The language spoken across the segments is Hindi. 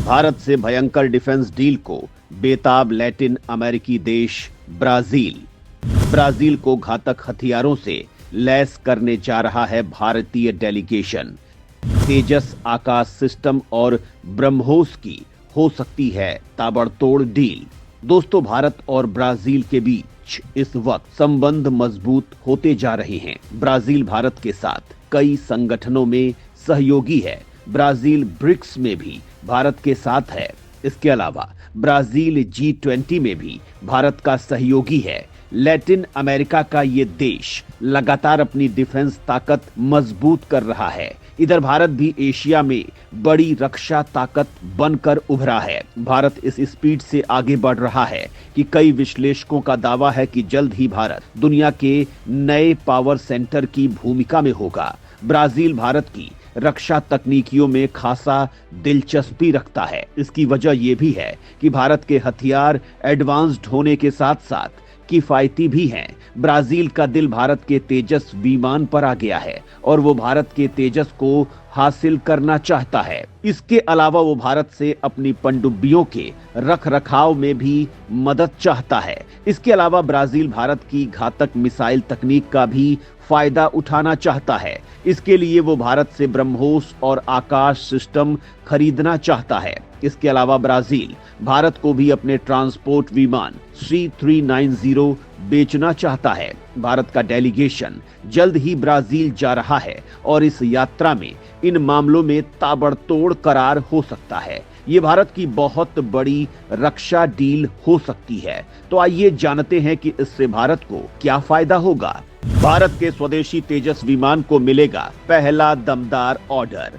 भारत से भयंकर डिफेंस डील को बेताब लैटिन अमेरिकी देश ब्राजील। ब्राजील को घातक हथियारों से लैस करने जा रहा है भारतीय डेलीगेशन। तेजस आकाश सिस्टम और ब्रह्मोस की हो सकती है ताबड़तोड़ डील। दोस्तों, भारत और ब्राजील के बीच इस वक्त संबंध मजबूत होते जा रहे हैं। ब्राजील भारत के साथ कई संगठनों में सहयोगी है। ब्राजील ब्रिक्स में भी भारत के साथ है। इसके अलावा ब्राजील G20 में भी भारत का सहयोगी है। लैटिन अमेरिका का ये देश लगातार अपनी डिफेंस ताकत मजबूत कर रहा है। इधर भारत भी एशिया में बड़ी रक्षा ताकत बनकर उभरा है। भारत इस स्पीड से आगे बढ़ रहा है कि कई विश्लेषकों का दावा है कि जल्द ही भारत दुनिया के नए पावर सेंटर की भूमिका में होगा। ब्राजील भारत की रक्षा तकनीकियों में खासा दिलचस्पी रखता है। इसकी वजह यह भी है कि भारत के हथियार एडवांस्ड होने के साथ साथ किफायती भी हैं। ब्राजील का दिल भारत के तेजस विमान पर आ गया है और वो भारत के तेजस को हासिल करना चाहता है। इसके अलावा वो भारत से अपनी पनडुब्बियों के रख रखाव में भी मदद चाहता है। इसके अलावा ब्राजील भारत की घातक मिसाइल तकनीक का भी फायदा उठाना चाहता है। इसके लिए वो भारत से ब्रह्मोस और आकाश सिस्टम खरीदना चाहता है। इसके अलावा ब्राजील भारत को भी अपने ट्रांसपोर्ट विमान C-390 बेचना चाहता है। भारत का डेलीगेशन जल्द ही ब्राजील जा रहा है और इस यात्रा में इन मामलों में ताबड़तोड़ करार हो सकता है। ये भारत की बहुत बड़ी रक्षा डील हो सकती है। तो आइए जानते हैं कि इससे भारत को क्या फायदा होगा। भारत के स्वदेशी तेजस विमान को मिलेगा पहला दमदार ऑर्डर।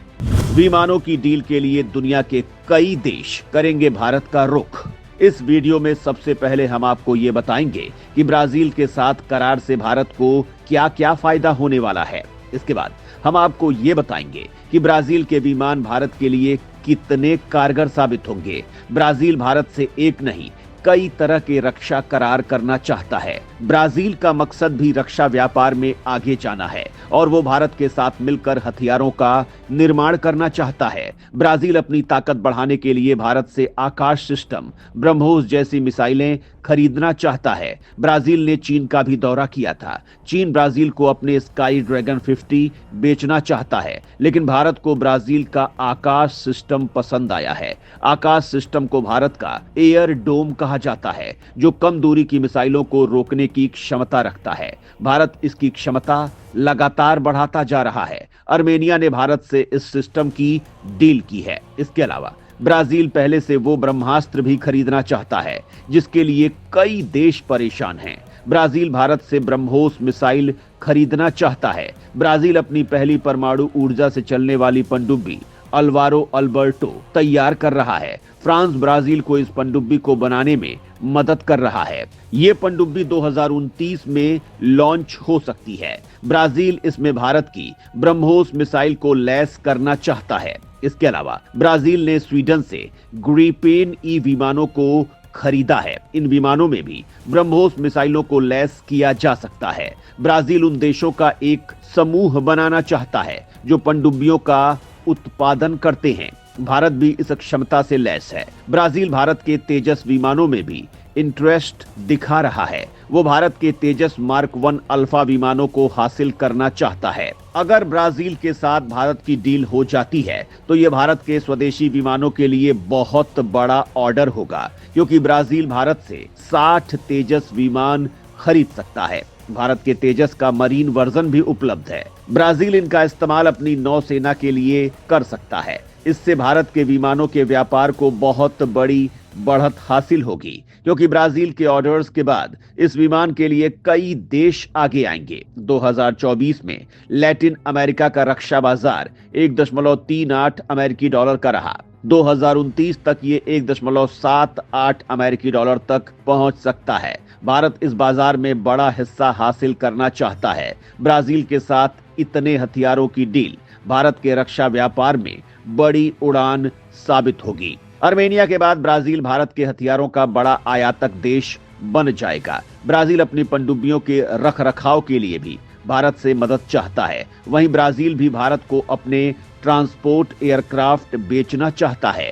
विमानों की डील के लिए दुनिया के कई देश करेंगे भारत का रुख। इस वीडियो में सबसे पहले हम आपको ये बताएंगे कि ब्राजील के साथ करार से भारत को क्या क्या फायदा होने वाला है। इसके बाद हम आपको ये बताएंगे कि ब्राजील के विमान भारत के लिए कितने कारगर साबित होंगे। ब्राजील भारत से एक नहीं कई तरह के रक्षा करार करना चाहता है। ब्राजील का मकसद भी रक्षा व्यापार में आगे जाना है और वो भारत के साथ मिलकर हथियारों का निर्माण करना चाहता है। ब्राजील अपनी ताकत बढ़ाने के लिए भारत से आकाश सिस्टम ब्रह्मोस जैसी मिसाइलें खरीदना चाहता है। ब्राजील ने चीन का भी दौरा किया था। चीन ब्राजील को अपने स्काई ड्रैगन 50 बेचना चाहता है, लेकिन भारत को ब्राजील का आकाश सिस्टम पसंद आया है। आकाश सिस्टम को भारत का एयर डोम कहा जाता है, जो कम दूरी की मिसाइलों को रोकने की क्षमता रखता है। भारत इसकी क्षमता लगातार बढ़ाता जा रहा है। आर्मेनिया ने भारत से इस सिस्टम की डील की है। इसके अलावा ब्राजील पहले से वो ब्रह्मास्त्र भी खरीदना चाहता है, जिसके लिए कई देश परेशान हैं। ब्राजील भारत से ब्रह्मोस मिसाइल खरीदना चाहता है। ब्राजील अपनी पहली परमाणु ऊर्जा से चलने वाली पनडुब्बी अल्वारो अल्बर्टो तैयार कर रहा है। फ्रांस ब्राजील को इस पनडुब्बी को बनाने में मदद कर रहा है। ये पनडुब्बी 2029 में लॉन्च हो सकती है। ब्राजील इसमें भारत की ब्रह्मोस मिसाइल को लैस करना चाहता है। इसके अलावा ब्राजील ने स्वीडन से ग्रिपेन ई विमानों को खरीदा है। इन विमानों में भी ब्रह्मोस मिसाइलों को लैस किया जा सकता है। ब्राजील उन देशों का एक समूह बनाना चाहता है जो पनडुब्बियों का उत्पादन करते हैं। भारत भी इस क्षमता से लैस है। ब्राजील भारत के तेजस विमानों में भी इंटरेस्ट दिखा रहा है। वो भारत के तेजस मार्क 1 अल्फा विमानों को हासिल करना चाहता है। अगर ब्राजील के साथ भारत की डील हो जाती है तो ये भारत के स्वदेशी विमानों के लिए बहुत बड़ा ऑर्डर होगा, क्योंकि ब्राजील भारत से 60 तेजस विमान खरीद सकता है। भारत के तेजस का मरीन वर्जन भी उपलब्ध है। ब्राजील इनका इस्तेमाल अपनी नौसेना के लिए कर सकता है। इससे भारत के विमानों के व्यापार को बहुत बड़ी बढ़त हासिल होगी, क्योंकि ब्राजील के ऑर्डर्स के बाद इस विमान के लिए कई देश आगे आएंगे। 2024 में लैटिन अमेरिका का रक्षा बाजार 1.38 अमेरिकी डॉलर का रहा। 2029 तक ये 1.78 अमेरिकी डॉलर तक पहुंच सकता है। भारत इस बाजार में बड़ा हिस्सा हासिल करना चाहता है। ब्राजील के साथ इतने हथियारों की डील भारत के रक्षा व्यापार में बड़ी उड़ान साबित होगी। आर्मेनिया के बाद ब्राजील भारत के हथियारों का बड़ा आयातक देश बन जाएगा। ब्राजील अपनी पनडुब्बियों के रखरखाव के लिए भी भारत से मदद चाहता है। वहीं ब्राजील भी भारत को अपने ट्रांसपोर्ट एयरक्राफ्ट बेचना चाहता है।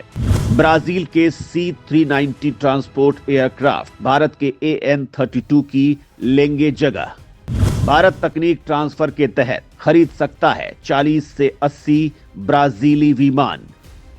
ब्राजील के C-390 ट्रांसपोर्ट एयरक्राफ्ट भारत के AN-32 की लेंगे जगह। भारत तकनीक ट्रांसफर के तहत खरीद सकता है 40 से 80 ब्राजीली विमान।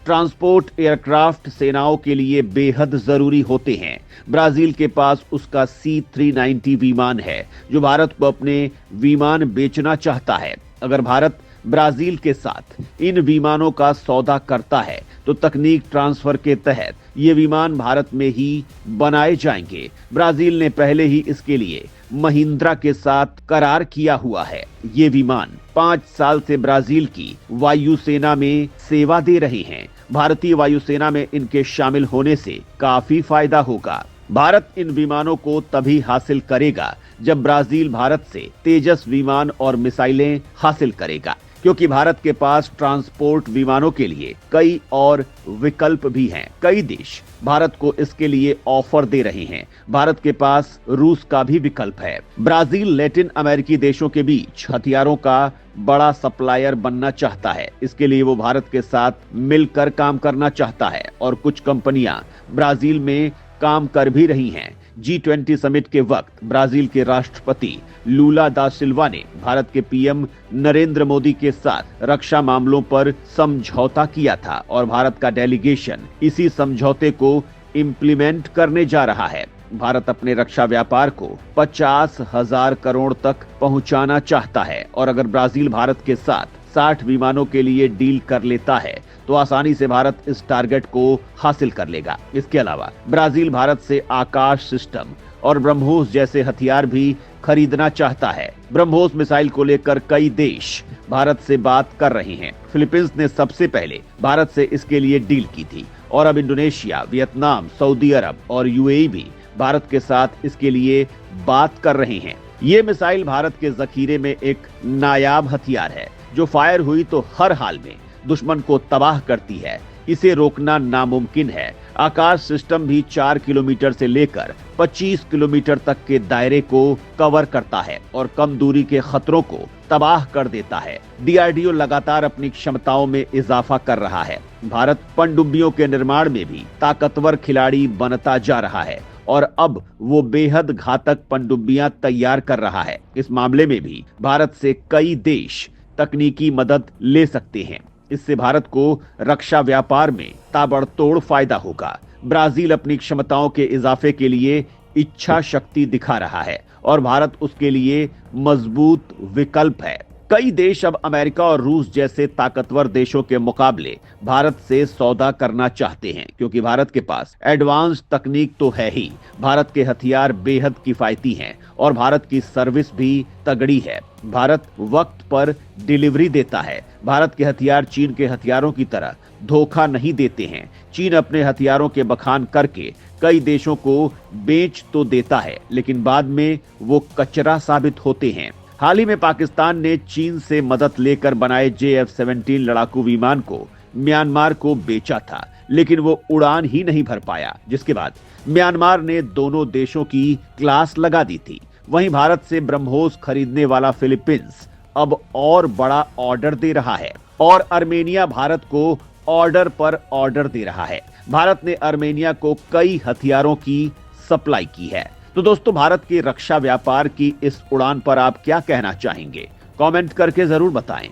ट्रांसपोर्ट एयरक्राफ्ट सेनाओं के लिए बेहद जरूरी होते हैं। ब्राजील के पास उसका C-390 विमान है जो भारत को अपने विमान बेचना चाहता है। अगर भारत ब्राजील के साथ इन विमानों का सौदा करता है तो तकनीक ट्रांसफर के तहत ये विमान भारत में ही बनाए जाएंगे। ब्राजील ने पहले ही इसके लिए महिंद्रा के साथ करार किया हुआ है। ये विमान 5 साल से ब्राजील की वायुसेना में सेवा दे रहे हैं। भारतीय वायुसेना में इनके शामिल होने से काफी फायदा होगा। भारत इन विमानों को तभी हासिल करेगा जब ब्राजील भारत से तेजस विमान और मिसाइलें हासिल करेगा, क्योंकि भारत के पास ट्रांसपोर्ट विमानों के लिए कई और विकल्प भी हैं। कई देश भारत को इसके लिए ऑफर दे रहे हैं। भारत के पास रूस का भी विकल्प है। ब्राजील लैटिन अमेरिकी देशों के बीच हथियारों का बड़ा सप्लायर बनना चाहता है। इसके लिए वो भारत के साथ मिलकर काम करना चाहता है और कुछ कंपनियां ब्राजील में काम कर भी रही हैं। G20 समिट के वक्त ब्राजील के राष्ट्रपति लूला दा सिल्वा ने भारत के पीएम नरेंद्र मोदी के साथ रक्षा मामलों पर समझौता किया था और भारत का डेलीगेशन इसी समझौते को इम्प्लीमेंट करने जा रहा है। भारत अपने रक्षा व्यापार को 50,000 करोड़ तक पहुंचाना चाहता है और अगर ब्राजील भारत के साथ 60 विमानों के लिए डील कर लेता है तो आसानी से भारत इस टारगेट को हासिल कर लेगा। इसके अलावा ब्राजील भारत से आकाश सिस्टम और ब्रह्मोस जैसे हथियार भी खरीदना चाहता है। ब्रह्मोस मिसाइल को लेकर कई देश भारत से बात कर रहे हैं। फिलीपींस ने सबसे पहले भारत से इसके लिए डील की थी और अब इंडोनेशिया, वियतनाम, सऊदी अरब और UAE भी भारत के साथ इसके लिए बात कर रहे हैं। ये मिसाइल भारत के जखीरे में एक नायाब हथियार है जो फायर हुई तो हर हाल में दुश्मन को तबाह करती है। इसे रोकना नामुमकिन है। आकाश सिस्टम भी 4 किलोमीटर से लेकर 25 किलोमीटर तक के दायरे को कवर करता है और कम दूरी के खतरों को तबाह कर देता है। DRDO लगातार अपनी क्षमताओं में इजाफा कर रहा है। भारत पनडुब्बियों के निर्माण में भी ताकतवर खिलाड़ी बनता जा रहा है और अब वो बेहद घातक पनडुब्बियां तैयार कर रहा है। इस मामले में भी भारत से कई देश तकनीकी मदद ले सकते हैं। इससे भारत को रक्षा व्यापार में ताबड़तोड़ फायदा होगा। ब्राजील अपनी क्षमताओं के इजाफे के लिए इच्छा शक्ति दिखा रहा है और भारत उसके लिए मजबूत विकल्प है। कई देश अब अमेरिका और रूस जैसे ताकतवर देशों के मुकाबले भारत से सौदा करना चाहते हैं, क्योंकि भारत के पास एडवांस तकनीक तो है ही, भारत के हथियार बेहद किफायती हैं और भारत की सर्विस भी तगड़ी है। भारत वक्त पर डिलीवरी देता है। भारत के हथियार चीन के हथियारों की तरह धोखा नहीं देते हैं। चीन अपने हथियारों के बखान करके कई देशों को बेच तो देता है, लेकिन बाद में वो कचरा साबित होते हैं। हाल ही में पाकिस्तान ने चीन से मदद लेकर बनाए JF-17 लड़ाकू विमान को म्यांमार को बेचा था, लेकिन वो उड़ान ही नहीं भर पाया, जिसके बाद म्यांमार ने दोनों देशों की क्लास लगा दी थी। वहीं भारत से ब्रह्मोस खरीदने वाला फिलीपींस अब और बड़ा ऑर्डर दे रहा है और आर्मेनिया भारत को ऑर्डर पर ऑर्डर दे रहा है। भारत ने आर्मेनिया को कई हथियारों की सप्लाई की है। तो दोस्तों, भारत के रक्षा व्यापार की इस उड़ान पर आप क्या कहना चाहेंगे? कमेंट करके जरूर बताएं।